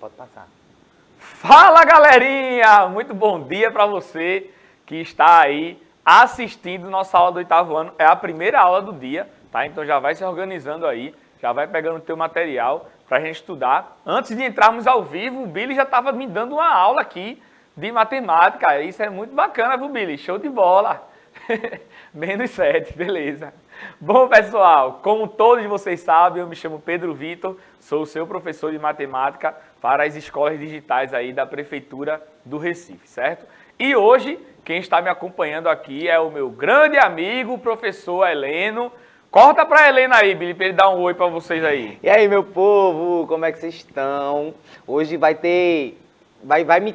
pode passar. Fala, galerinha! Muito bom dia para você que está aí assistindo nossa aula do 8º ano. É a primeira aula do dia, tá? Então já vai se organizando aí, já vai pegando o teu material para a gente estudar. Antes de entrarmos ao vivo, o Billy já estava me dando uma aula aqui de matemática. Isso é muito bacana, viu, Billy? Show de bola! -7, beleza. Bom, pessoal, como todos vocês sabem, eu me chamo Pedro Vitor, sou o seu professor de matemática para as escolas digitais aí da Prefeitura do Recife, certo? E hoje, quem está me acompanhando aqui é o meu grande amigo, o professor Heleno. Corta para a Helena aí, Billy, para ele dar um oi para vocês aí. E aí, meu povo, como é que vocês estão? Hoje vai ter...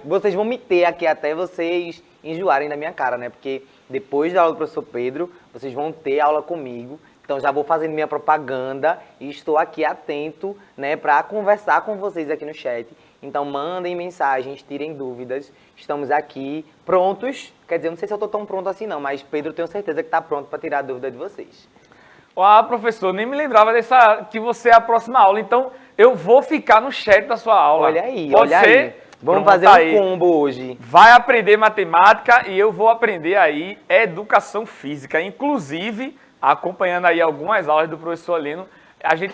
vocês vão me ter aqui até vocês enjoarem da minha cara, né? Porque depois da aula do professor Pedro, vocês vão ter aula comigo. Então já vou fazendo minha propaganda e estou aqui atento, né, para conversar com vocês aqui no chat. Então mandem mensagens, tirem dúvidas. Estamos aqui prontos. Quer dizer, eu não sei se eu estou tão pronto assim não, mas Pedro, tenho certeza que está pronto para tirar a dúvida de vocês. Ah, professor, nem me lembrava que você é a próxima aula, então eu vou ficar no chat da sua aula. Olha aí, Pode olha ser? aí. Vamos Pronto, fazer aí. um combo hoje. Vai aprender matemática e eu vou aprender aí educação física. Inclusive, acompanhando aí algumas aulas do professor Heleno, a gente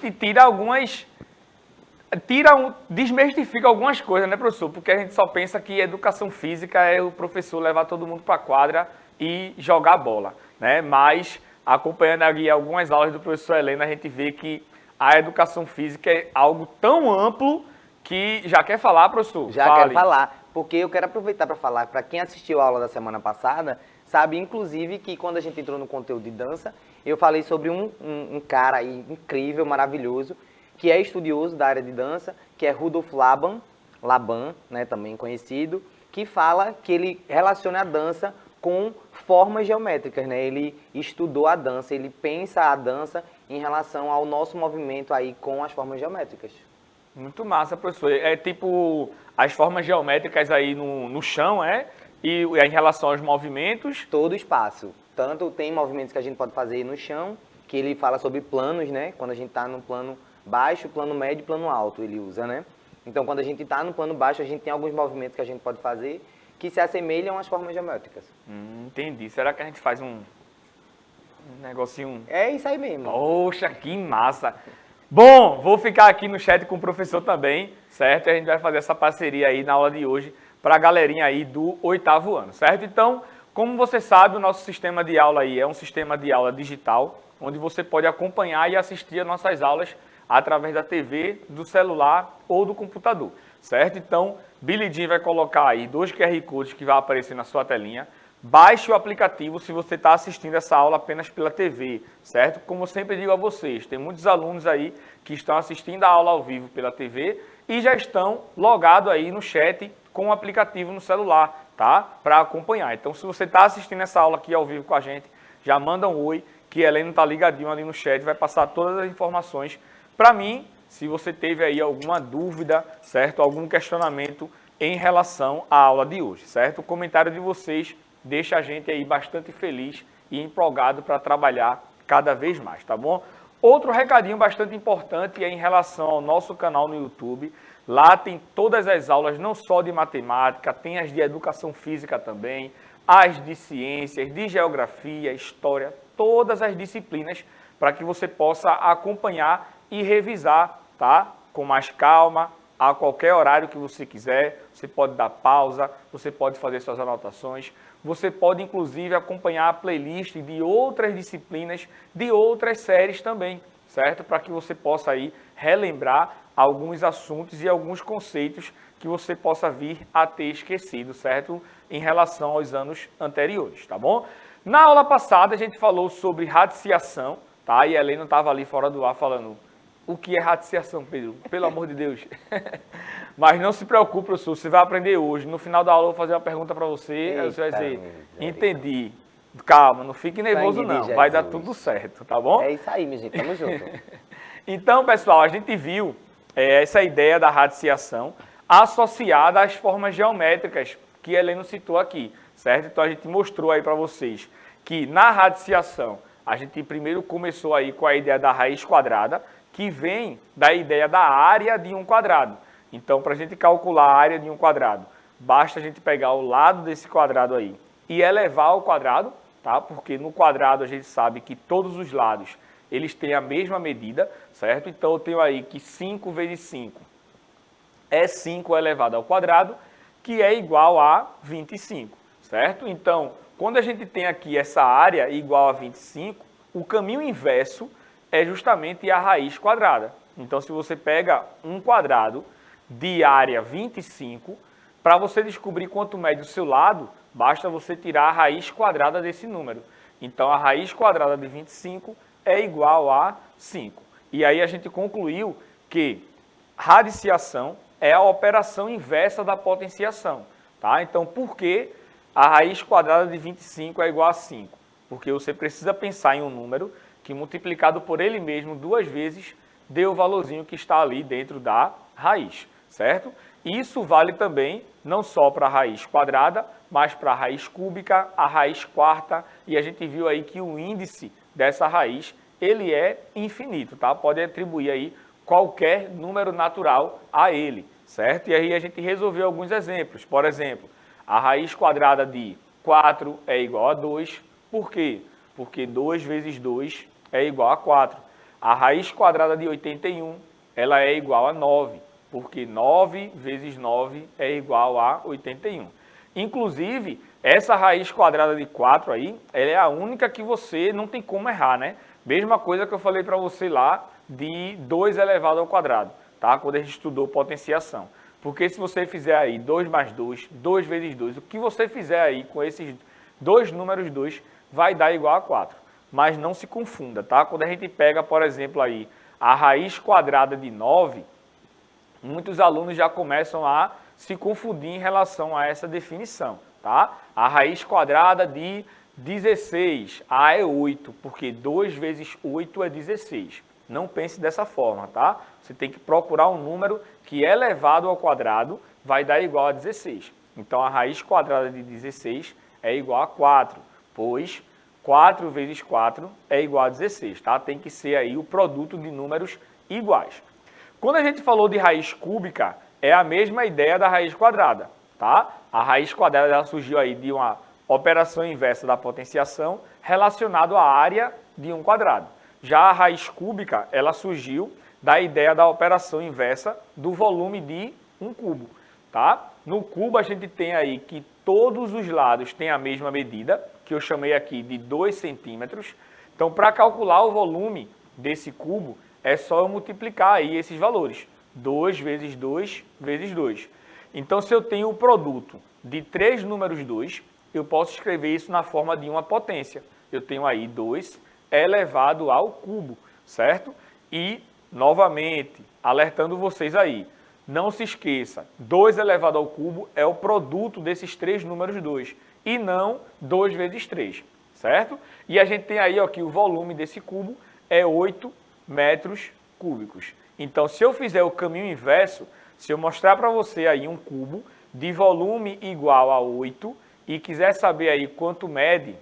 desmistifica algumas coisas, né, professor? Porque a gente só pensa que educação física é o professor levar todo mundo para a quadra e jogar bola, né? Mas, acompanhando aí algumas aulas do professor Heleno, a gente vê que a educação física é algo tão amplo que já quer falar, professor? Já quero falar, porque eu quero aproveitar para falar, para quem assistiu a aula da semana passada, sabe, inclusive, que quando a gente entrou no conteúdo de dança, eu falei sobre um cara aí incrível, maravilhoso, que é estudioso da área de dança, que é Rudolf Laban, né, também conhecido, que fala que ele relaciona a dança com formas geométricas, né? Ele estudou a dança, ele pensa a dança em relação ao nosso movimento aí com as formas geométricas. Muito massa, professor. É tipo as formas geométricas aí no chão, é? E em relação aos movimentos? Todo o espaço. Tanto tem movimentos que a gente pode fazer no chão, que ele fala sobre planos, né? Quando a gente está no plano baixo, plano médio e plano alto, ele usa, né? Então, quando a gente está no plano baixo, a gente tem alguns movimentos que a gente pode fazer que se assemelham às formas geométricas. Entendi. Será que a gente faz um negocinho? É isso aí mesmo. Poxa, que massa! Bom, vou ficar aqui no chat com o professor também, certo? A gente vai fazer essa parceria aí na aula de hoje para a galerinha aí do 8º ano, certo? Então, como você sabe, o nosso sistema de aula aí é um sistema de aula digital, onde você pode acompanhar e assistir as nossas aulas através da TV, do celular ou do computador, certo? Então, Billy Jean vai colocar aí 2 QR Codes que vai aparecer na sua telinha. Baixe o aplicativo se você está assistindo essa aula apenas pela TV, certo? Como eu sempre digo a vocês, tem muitos alunos aí que estão assistindo a aula ao vivo pela TV e já estão logados aí no chat com o aplicativo no celular, tá? Para acompanhar. Então, se você está assistindo essa aula aqui ao vivo com a gente, já manda um oi, que Heleno está ligadinho ali no chat, vai passar todas as informações para mim, se você teve aí alguma dúvida, certo? Algum questionamento em relação à aula de hoje, certo? O comentário de vocês deixa a gente aí bastante feliz e empolgado para trabalhar cada vez mais, tá bom? Outro recadinho bastante importante é em relação ao nosso canal no YouTube. Lá tem todas as aulas, não só de matemática, tem as de educação física também, as de ciências, de geografia, história, todas as disciplinas para que você possa acompanhar e revisar, tá? Com mais calma, a qualquer horário que você quiser. Você pode dar pausa, você pode fazer suas anotações. Você pode, inclusive, acompanhar a playlist de outras disciplinas, de outras séries também, certo? Para que você possa aí relembrar alguns assuntos e alguns conceitos que você possa vir a ter esquecido, certo? Em relação aos anos anteriores, tá bom? Na aula passada, a gente falou sobre radiciação, tá? E a Helena estava ali fora do ar falando: o que é radiciação, Pedro? Pelo amor de Deus. Mas não se preocupe, professor, você vai aprender hoje. No final da aula eu vou fazer uma pergunta para você, aí você vai dizer: entendi. Calma, não fique nervoso não, vai dar tudo certo, tá bom? É isso aí, minha gente, tamo junto. Então, pessoal, a gente viu essa ideia da radiciação associada às formas geométricas que Heleno citou aqui, certo? Então a gente mostrou aí para vocês que na radiciação a gente primeiro começou aí com a ideia da raiz quadrada, que vem da ideia da área de um quadrado. Então, para a gente calcular a área de um quadrado, basta a gente pegar o lado desse quadrado aí e elevar ao quadrado, tá? Porque no quadrado a gente sabe que todos os lados eles têm a mesma medida, certo? Então, eu tenho aí que 5 vezes 5 é 5 elevado ao quadrado, que é igual a 25, certo? Então, quando a gente tem aqui essa área igual a 25, o caminho inverso é justamente a raiz quadrada. Então, se você pega um quadrado de área 25, para você descobrir quanto mede o seu lado, basta você tirar a raiz quadrada desse número. Então, a raiz quadrada de 25 é igual a 5. E aí a gente concluiu que radiciação é a operação inversa da potenciação. Tá? Então, por que a raiz quadrada de 25 é igual a 5? Porque você precisa pensar em um número que, multiplicado por ele mesmo 2 vezes, dê o valorzinho que está ali dentro da raiz, certo? Isso vale também não só para a raiz quadrada, mas para a raiz cúbica, a raiz quarta, e a gente viu aí que o índice dessa raiz, ele é infinito, tá? Pode atribuir aí qualquer número natural a ele, certo? E aí a gente resolveu alguns exemplos. Por exemplo, a raiz quadrada de 4 é igual a 2. Por quê? Porque 2 vezes 2 é igual a 4. A raiz quadrada de 81, ela é igual a 9, porque 9 vezes 9 é igual a 81. Inclusive, essa raiz quadrada de 4 aí, ela é a única que você não tem como errar, né? Mesma coisa que eu falei para você lá de 2 elevado ao quadrado, tá? Quando a gente estudou potenciação. Porque se você fizer aí 2 mais 2, 2 vezes 2, o que você fizer aí com esses dois números 2 vai dar igual a 4. Mas não se confunda, tá? Quando a gente pega, por exemplo, aí a raiz quadrada de 9, muitos alunos já começam a se confundir em relação a essa definição, tá? A raiz quadrada de 16, é 8, porque 2 vezes 8 é 16. Não pense dessa forma, tá? Você tem que procurar um número que elevado ao quadrado vai dar igual a 16. Então, a raiz quadrada de 16 é igual a 4, pois 4 vezes 4 é igual a 16, tá? Tem que ser aí o produto de números iguais. Quando a gente falou de raiz cúbica, é a mesma ideia da raiz quadrada, tá? A raiz quadrada ela surgiu aí de uma operação inversa da potenciação relacionado à área de um quadrado. Já a raiz cúbica, ela surgiu da ideia da operação inversa do volume de um cubo, tá? No cubo a gente tem aí que todos os lados têm a mesma medida, que eu chamei aqui de 2 centímetros. Então, para calcular o volume desse cubo, é só eu multiplicar aí esses valores. 2 vezes 2 vezes 2. Então, se eu tenho o produto de 3 números 2, eu posso escrever isso na forma de uma potência. Eu tenho aí 2 elevado ao cubo, certo? E, novamente, alertando vocês aí, não se esqueça, 2 elevado ao cubo é o produto desses 3 números 2, e não 2 vezes 3, certo? E a gente tem aí ó, que o volume desse cubo é 8 metros cúbicos. Então, se eu fizer o caminho inverso, se eu mostrar para você aí um cubo de volume igual a 8 e quiser saber aí quanto mede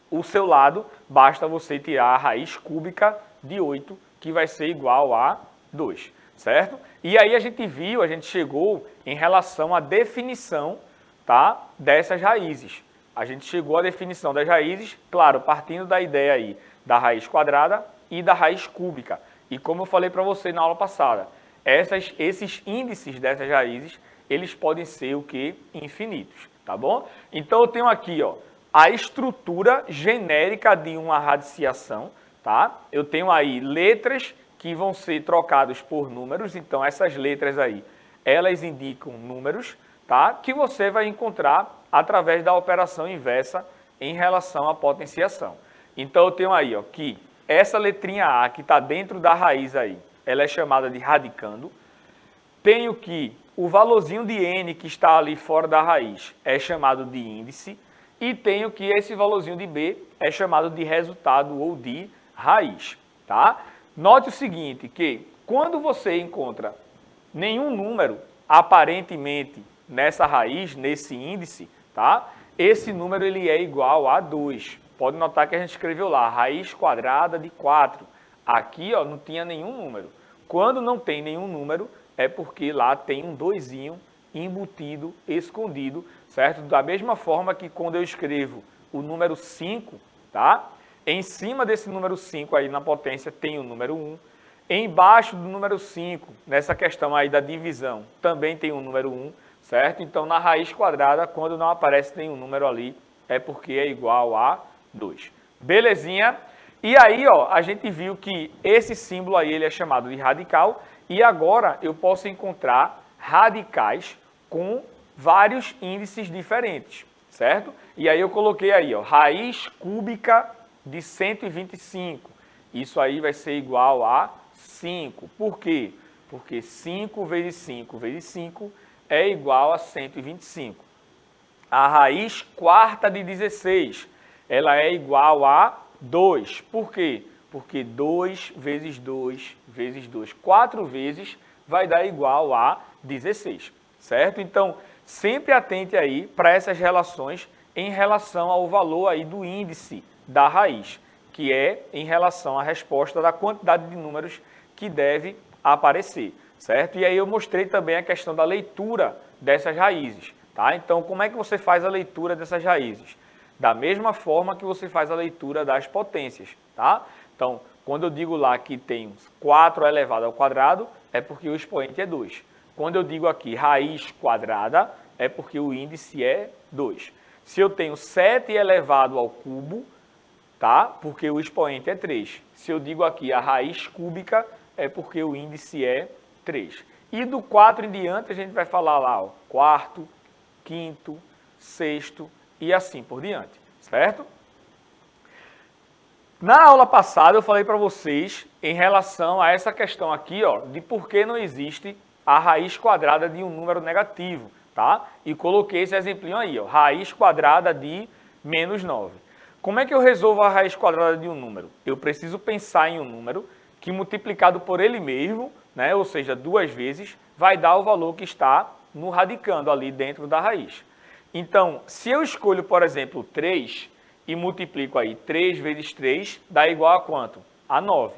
o seu lado, basta você tirar a raiz cúbica de 8, que vai ser igual a 2, certo? E aí a gente chegou em relação à definição, tá, dessas raízes. A gente chegou à definição das raízes, claro, partindo da ideia aí da raiz quadrada e da raiz cúbica. E como eu falei para você na aula passada, esses índices dessas raízes, eles podem ser o que? Infinitos, tá bom? Então eu tenho aqui, ó, a estrutura genérica de uma radiciação, tá? Eu tenho aí letras que vão ser trocadas por números, então essas letras aí, elas indicam números, tá? Que você vai encontrar através da operação inversa em relação à potenciação. Então eu tenho aí, ó, que essa letrinha A que está dentro da raiz aí, ela é chamada de radicando. Tenho que o valorzinho de N que está ali fora da raiz é chamado de índice. E tenho que esse valorzinho de B é chamado de resultado ou de raiz, tá? Note o seguinte, que quando você encontra nenhum número aparentemente nessa raiz, nesse índice, tá? Esse número ele é igual a 2. Pode notar que a gente escreveu lá, raiz quadrada de 4. Aqui ó, não tinha nenhum número. Quando não tem nenhum número, é porque lá tem um 2 embutido, escondido, certo? Da mesma forma que quando eu escrevo o número 5, tá? Em cima desse número 5 aí na potência tem o número 1. Embaixo do número 5, nessa questão aí da divisão, também tem o número 1, certo? Então, na raiz quadrada, quando não aparece nenhum número ali, é porque é igual a 2. Belezinha? E aí, ó, a gente viu que esse símbolo aí ele é chamado de radical, e agora eu posso encontrar radicais com vários índices diferentes, certo? E aí eu coloquei aí, ó, raiz cúbica de 125. Isso aí vai ser igual a 5. Por quê? Porque 5 vezes 5 vezes 5 é igual a 125. A raiz quarta de 16, ela é igual a 2. Por quê? Porque 2 vezes 2 vezes 2, 4 vezes, vai dar igual a 16, certo? Então, sempre atente aí para essas relações em relação ao valor aí do índice da raiz, que é em relação à resposta da quantidade de números que deve aparecer, certo? E aí eu mostrei também a questão da leitura dessas raízes, tá? Então, como é que você faz a leitura dessas raízes? Da mesma forma que você faz a leitura das potências, tá? Então, quando eu digo lá que tem 4 elevado ao quadrado, é porque o expoente é 2. Quando eu digo aqui raiz quadrada, é porque o índice é 2. Se eu tenho 7 elevado ao cubo, tá? Porque o expoente é 3. Se eu digo aqui a raiz cúbica, é porque o índice é 3. E do 4 em diante, a gente vai falar lá, ó, quarto, quinto, sexto e assim por diante, certo? Na aula passada, eu falei para vocês em relação a essa questão aqui, ó, de por que não existe a raiz quadrada de um número negativo, tá? E coloquei esse exemplinho aí, ó, raiz quadrada de menos 9. Como é que eu resolvo a raiz quadrada de um número? Eu preciso pensar em um número que multiplicado por ele mesmo, né, ou seja, 2 vezes, vai dar o valor que está no radicando ali dentro da raiz. Então, se eu escolho, por exemplo, 3 e multiplico aí 3 vezes 3, dá igual a quanto? A 9.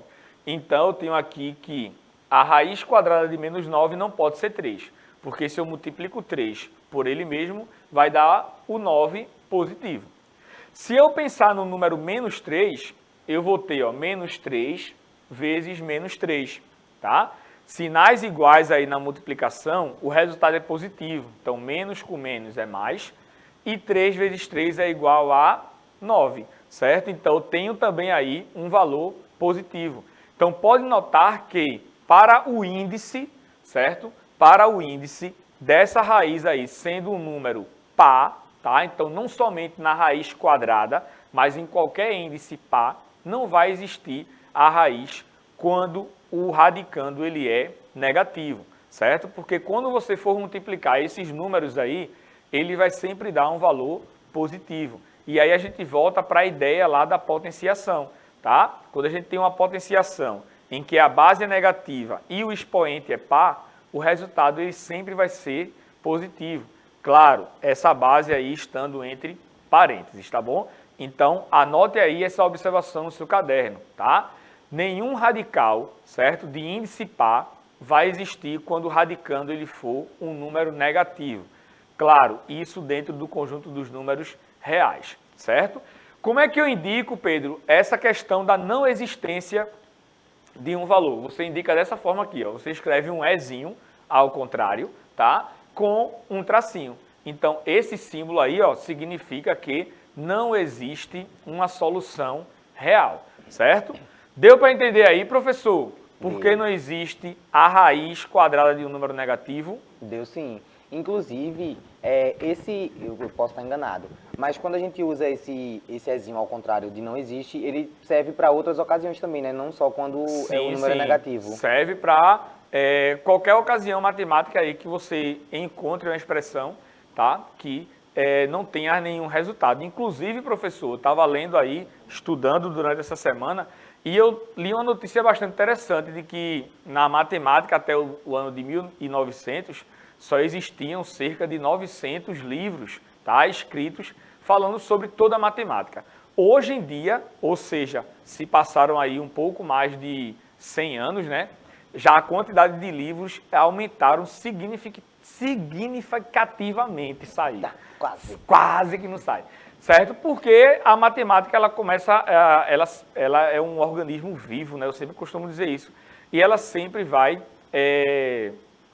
Então, eu tenho aqui que a raiz quadrada de menos 9 não pode ser 3, porque se eu multiplico 3 por ele mesmo, vai dar o 9 positivo. Se eu pensar no número menos 3, eu vou ter, ó, menos 3 vezes menos 3, tá? Sinais iguais aí na multiplicação, o resultado é positivo. Então, menos com menos é mais. E 3 vezes 3 é igual a 9, certo? Então, eu tenho também aí um valor positivo. Então, pode notar que para o índice, certo? Para o índice dessa raiz aí, sendo um número par, tá? Então, não somente na raiz quadrada, mas em qualquer índice par, não vai existir a raiz quando o radicando ele é negativo, certo? Porque quando você for multiplicar esses números aí, ele vai sempre dar um valor positivo. E aí a gente volta para a ideia lá da potenciação, tá? Quando a gente tem uma potenciação em que a base é negativa e o expoente é par, o resultado ele sempre vai ser positivo. Claro, essa base aí estando entre parênteses, tá bom? Então, anote aí essa observação no seu caderno, tá? Nenhum radical, certo, de índice par vai existir quando o radicando ele for um número negativo. Claro, isso dentro do conjunto dos números reais, certo? Como é que eu indico, Pedro, essa questão da não existência de um valor? Você indica dessa forma aqui, ó. Você escreve um Ezinho ao contrário, tá? Com um tracinho. Então, esse símbolo aí, ó, significa que não existe uma solução real, certo? Deu para entender aí, professor, por que não existe a raiz quadrada de um número negativo? Deu sim. Inclusive, eu posso estar enganado, mas quando a gente usa esse Ezinho ao contrário de não existe, ele serve para outras ocasiões também, né? Não só quando o número é negativo. Serve para qualquer ocasião matemática aí que você encontre uma expressão, tá? Que não tenha nenhum resultado. Inclusive, professor, eu estava lendo aí, estudando durante essa semana, e eu li uma notícia bastante interessante de que na matemática até o ano de 1900 só existiam cerca de 900 livros, tá, escritos falando sobre toda a matemática. Hoje em dia, ou seja, se passaram aí um pouco mais de 100 anos, né, já a quantidade de livros aumentaram significativamente. Sair. Tá, quase. Quase que não sai. Certo? Porque a matemática, ela começa, ela é um organismo vivo, né? Eu sempre costumo dizer isso. E ela sempre vai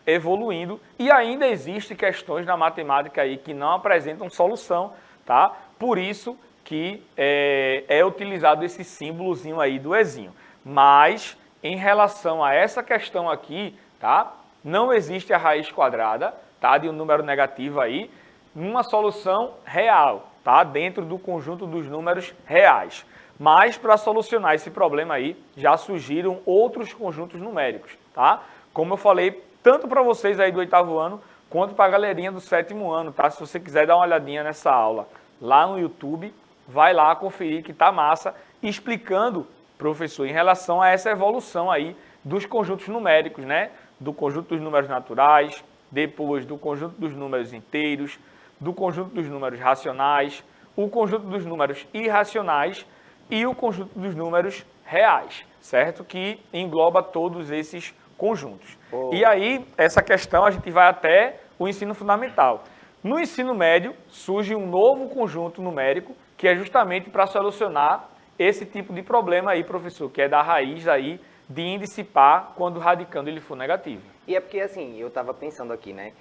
evoluindo. E ainda existem questões na matemática aí que não apresentam solução, tá? Por isso que é utilizado esse símbolozinho aí do Ezinho. Mas, em relação a essa questão aqui, tá? Não existe a raiz quadrada, tá? De um número negativo aí, numa solução real, tá? Dentro do conjunto dos números reais. Mas, para solucionar esse problema aí, já surgiram outros conjuntos numéricos, tá? Como eu falei, tanto para vocês aí do 8º ano, quanto para a galerinha do 7º ano, tá? Se você quiser dar uma olhadinha nessa aula lá no YouTube, vai lá conferir que tá massa, explicando, professor, em relação a essa evolução aí dos conjuntos numéricos, né? Do conjunto dos números naturais, depois do conjunto dos números inteiros, do conjunto dos números racionais, o conjunto dos números irracionais e o conjunto dos números reais, certo? Que engloba todos esses conjuntos. Oh. E aí, essa questão a gente vai até o ensino fundamental. No ensino médio, surge um novo conjunto numérico, que é justamente para solucionar esse tipo de problema aí, professor, que é da raiz aí de índice par quando o radicando ele for negativo. E é porque, assim, eu estava pensando aqui, né?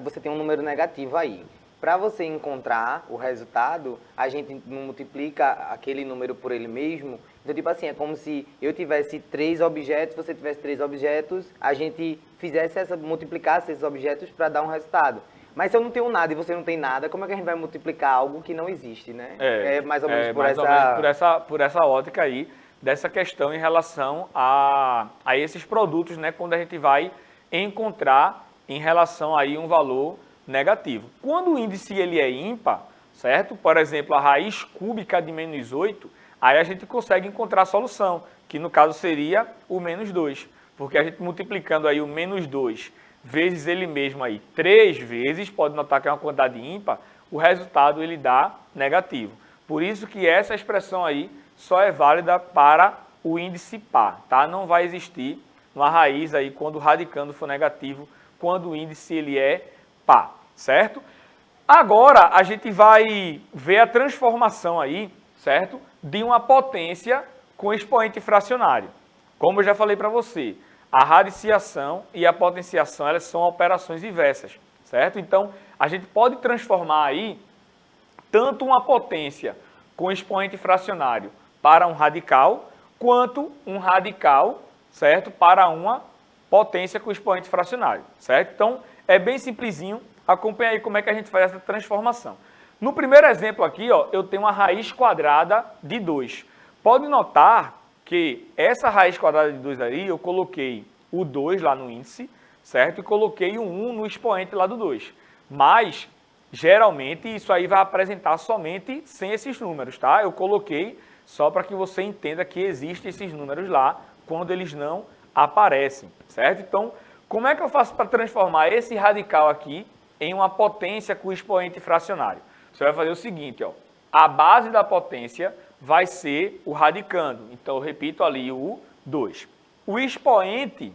Você tem um número negativo aí. Para você encontrar o resultado, a gente multiplica aquele número por ele mesmo. Então, tipo assim, é como se eu tivesse 3 objetos, você tivesse 3 objetos, a gente multiplicasse esses objetos para dar um resultado. Mas se eu não tenho nada e você não tem nada, como é que a gente vai multiplicar algo que não existe, né? É mais ou menos por essa ótica aí, dessa questão em relação a esses produtos, né? Quando a gente vai encontrar em relação aí um valor negativo. Quando o índice ele é ímpar, certo? Por exemplo, a raiz cúbica de menos 8, aí a gente consegue encontrar a solução, que no caso seria o menos 2. Porque a gente multiplicando aí o menos 2 vezes ele mesmo aí 3 vezes, pode notar que é uma quantidade ímpar, o resultado ele dá negativo. Por isso que essa expressão aí só é válida para o índice par, tá? Não vai existir uma raiz aí quando o radicando for negativo, quando o índice ele é par, certo? Agora a gente vai ver a transformação aí, certo? De uma potência com expoente fracionário. Como eu já falei para você, a radiciação e a potenciação, elas são operações inversas, certo? Então, a gente pode transformar aí tanto uma potência com expoente fracionário para um radical, quanto um radical, certo? Para uma potência com expoente fracionário, certo? Então, é bem simplesinho. Acompanha aí como é que a gente faz essa transformação. No primeiro exemplo aqui, ó, eu tenho uma raiz quadrada de 2. Pode notar que essa raiz quadrada de 2 aí, eu coloquei o 2 lá no índice, certo? E coloquei o 1 no expoente lá do 2. Mas, geralmente, isso aí vai apresentar somente sem esses números, tá? Eu coloquei só para que você entenda que existem esses números lá, quando eles não aparecem, certo? Então, como é que eu faço para transformar esse radical aqui em uma potência com expoente fracionário? Você vai fazer o seguinte, ó. A base da potência vai ser o radicando. Então, eu repito ali o 2. O expoente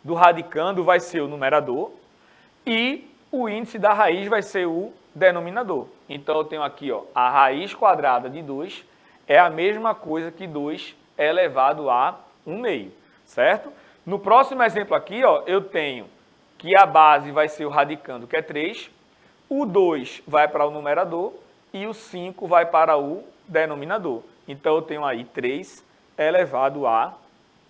do radicando vai ser o numerador e o índice da raiz vai ser o denominador. Então, eu tenho aqui, ó, a raiz quadrada de 2 é a mesma coisa que 2 elevado a 1/2, certo? No próximo exemplo aqui, ó, eu tenho que a base vai ser o radicando, que é 3, o 2 vai para o numerador e o 5 vai para o denominador. Então, eu tenho aí 3 elevado a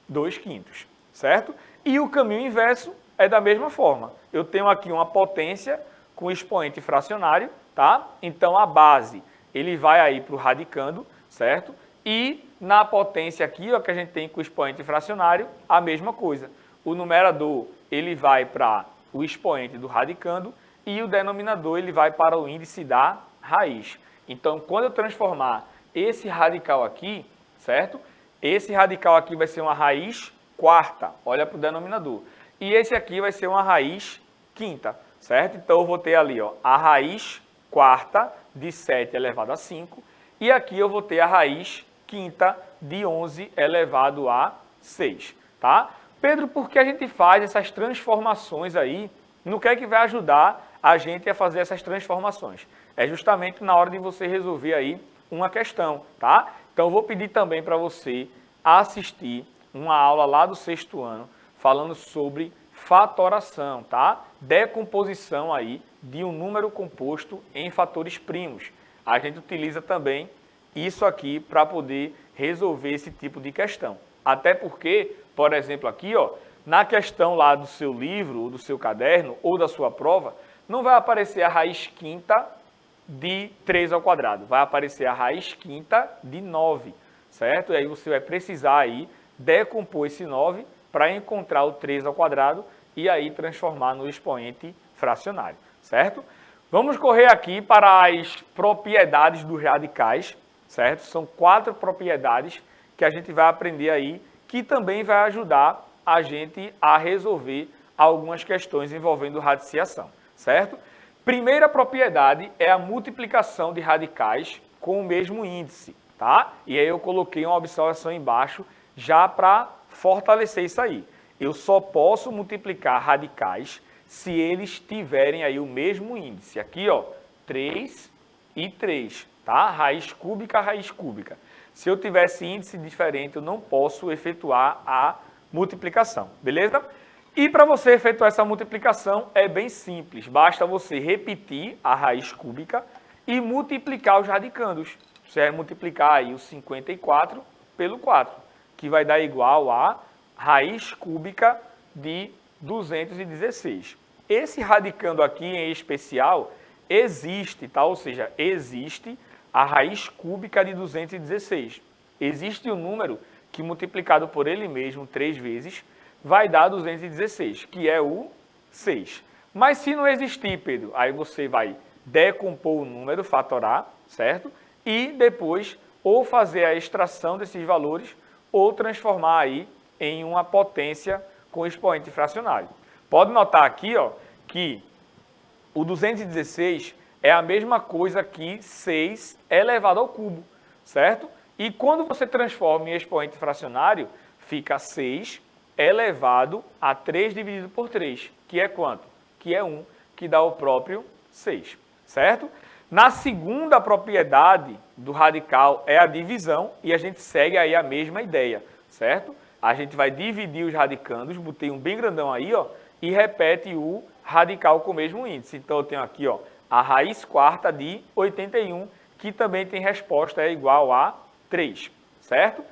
2/5, certo? E o caminho inverso é da mesma forma. Eu tenho aqui uma potência com expoente fracionário, tá? Então, a base, ele vai aí para o radicando, certo? E na potência aqui, ó, que a gente tem com o expoente fracionário, a mesma coisa. O numerador, ele vai para o expoente do radicando e o denominador, ele vai para o índice da raiz. Então, quando eu transformar esse radical aqui, certo? Esse radical aqui vai ser uma raiz quarta, olha para o denominador. E esse aqui vai ser uma raiz quinta, certo? Então, eu vou ter ali, ó, a raiz quarta de 7 elevado a 5. E aqui eu vou ter a raiz quinta de 11 elevado a 6, tá? Pedro, por que a gente faz essas transformações aí? No que é que vai ajudar a gente a fazer essas transformações? É justamente na hora de você resolver aí uma questão, tá? Então, eu vou pedir também para você assistir uma aula lá do 6º ano, falando sobre fatoração, tá? Decomposição aí de um número composto em fatores primos. A gente utiliza também isso aqui para poder resolver esse tipo de questão. Até porque, por exemplo, aqui, ó, na questão lá do seu livro, ou do seu caderno, ou da sua prova, não vai aparecer a raiz quinta de 3 ao quadrado, vai aparecer a raiz quinta de 9, certo? E aí você vai precisar aí decompor esse 9 para encontrar o 3 ao quadrado e aí transformar no expoente fracionário, certo? Vamos correr aqui para as propriedades dos radicais, certo? São 4 propriedades que a gente vai aprender aí, que também vai ajudar a gente a resolver algumas questões envolvendo radiciação, certo? Primeira propriedade é a multiplicação de radicais com o mesmo índice, tá? E aí eu coloquei uma observação embaixo já para fortalecer isso aí. Eu só posso multiplicar radicais se eles tiverem aí o mesmo índice. Aqui, ó, 3 e 3, tá? Raiz cúbica. Se eu tivesse índice diferente, eu não posso efetuar a multiplicação, beleza? E para você efetuar essa multiplicação é bem simples, basta você repetir a raiz cúbica e multiplicar os radicandos. Você vai multiplicar aí o 54 pelo 4, que vai dar igual a raiz cúbica de 216. Esse radicando aqui em especial existe, tá? Ou seja, existe a raiz cúbica de 216. Existe um número que multiplicado por ele mesmo 3 vezes vai dar 216, que é o 6. Mas se não existir, Pedro, aí você vai decompor o número, fatorar, certo? E depois ou fazer a extração desses valores ou transformar aí em uma potência com expoente fracionário. Pode notar aqui, ó, que o 216 é a mesma coisa que 6 elevado ao cubo, certo? E quando você transforma em expoente fracionário, fica 6 elevado a 3 dividido por 3, que é quanto? Que é 1, que dá o próprio 6, certo? Na segunda propriedade do radical é a divisão, e a gente segue aí a mesma ideia, certo? A gente vai dividir os radicandos, botei um bem grandão aí, ó, e repete o radical com o mesmo índice. Então eu tenho aqui, ó, a raiz quarta de 81, que também tem resposta é igual a 3, certo?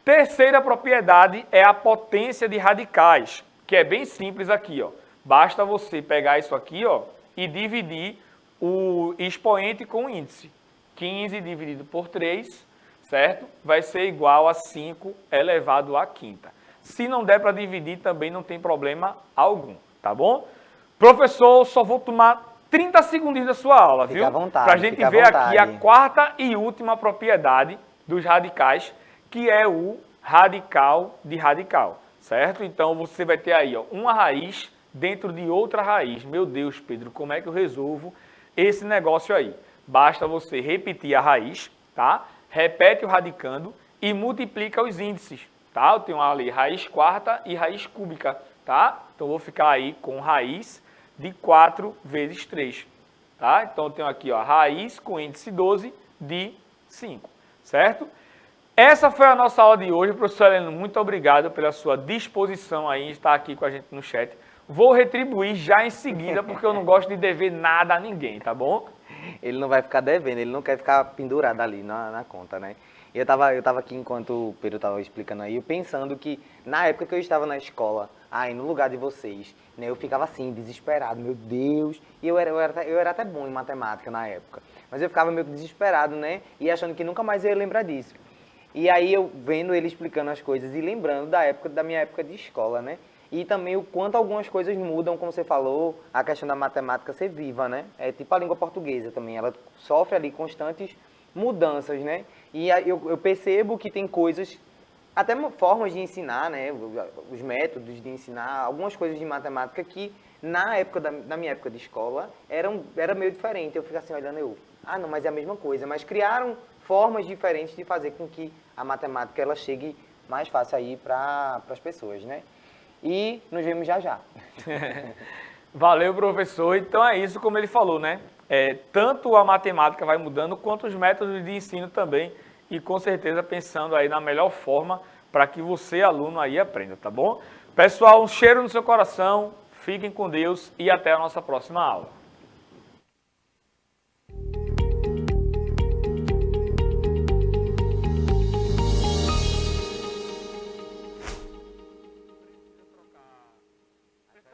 Terceira propriedade é a potência de radicais, que é bem simples aqui, ó. Basta você pegar isso aqui, ó, e dividir o expoente com o índice. 15 dividido por 3, certo? Vai ser igual a 5 elevado à quinta. Se não der para dividir, também não tem problema algum, tá bom? Professor, só vou tomar 30 segundos da sua aula, viu? Fica à vontade, para a gente ver aqui a quarta e última propriedade dos radicais, que é o radical de radical, certo? Então, você vai ter aí, ó, uma raiz dentro de outra raiz. Meu Deus, Pedro, como é que eu resolvo esse negócio aí? Basta você repetir a raiz, tá? Repete o radicando e multiplica os índices, tá? Eu tenho ali raiz quarta e raiz cúbica, tá? Então, eu vou ficar aí com raiz de 4 vezes 3, tá? Então, eu tenho aqui, ó, raiz com índice 12 de 5, certo? Essa foi a nossa aula de hoje. Professor Heleno, muito obrigado pela sua disposição aí em estar aqui com a gente no chat. Vou retribuir já em seguida, porque eu não gosto de dever nada a ninguém, tá bom? Ele não vai ficar devendo, ele não quer ficar pendurado ali na conta, né? Eu tava aqui enquanto o Pedro estava explicando aí, eu pensando que na época que eu estava na escola, aí no lugar de vocês, né, eu ficava assim, desesperado, meu Deus. E eu era até bom em matemática na época, mas eu ficava meio que desesperado, né? E achando que nunca mais eu ia lembrar disso. E aí eu vendo ele explicando as coisas e lembrando da minha época de escola, né? E também o quanto algumas coisas mudam, como você falou, a questão da matemática ser viva, né? É tipo a língua portuguesa também, ela sofre ali constantes mudanças, né? E eu percebo que tem coisas, até formas de ensinar, né? Os métodos de ensinar, algumas coisas de matemática que na minha época de escola era meio diferente. Eu fico assim olhando, não, mas é a mesma coisa. Mas criaram formas diferentes de fazer com que a matemática ela chegue mais fácil aí para as pessoas, né? e nos vemos já já. Valeu, professor. Então é isso, como ele falou, né? Tanto a matemática vai mudando, quanto os métodos de ensino também, e com certeza pensando aí na melhor forma para que você, aluno, aí aprenda, tá bom? Pessoal, um cheiro no seu coração, fiquem com Deus e até a nossa próxima aula.